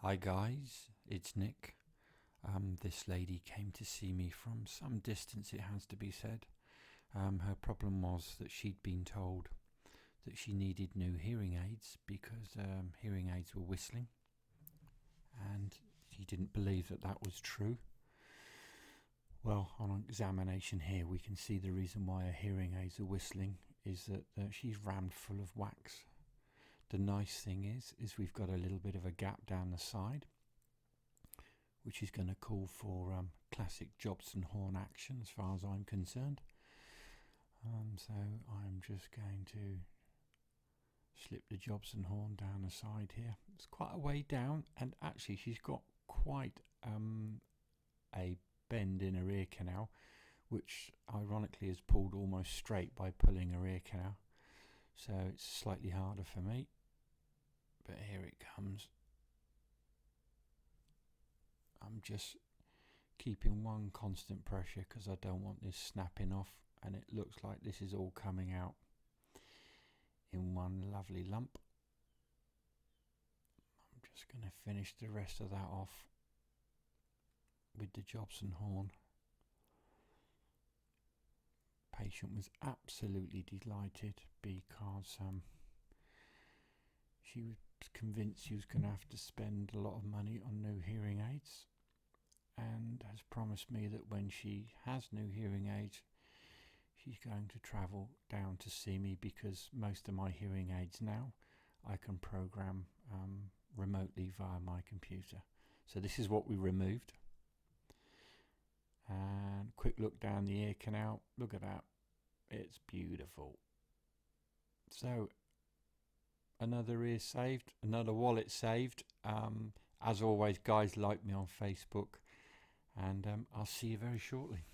Hi guys, it's Nick. This lady came to see me from some distance, it has to be said. Her problem was that she'd been told that she needed new hearing aids because hearing aids were whistling, and she didn't believe that that was true. Well, on examination here we can see the reason why her hearing aids are whistling is that she's rammed full of wax. The nice thing is we've got a little bit of a gap down the side, which is going to call for classic Jobson Horne action as far as I'm concerned. So I'm just going to slip the Jobson Horne down the side here. It's quite a way down, and actually she's got quite a bend in her ear canal, which ironically is pulled almost straight by pulling her ear canal. So it's slightly harder for me. But here it comes. I'm just keeping one constant pressure because I don't want this snapping off, and it looks like this is all coming out in one lovely lump. I'm just going to finish the rest of that off with the Jobson Horne. Patient was absolutely delighted because she was convinced she was going to have to spend a lot of money on new hearing aids, and has promised me that when she has new hearing aids she's going to travel down to see me, because most of my hearing aids now I can program remotely via my computer. So this is what we removed, and quick look down the ear canal. Look at that, it's beautiful. So another ear saved, another wallet saved. As always guys, like me on Facebook, and I'll see you very shortly.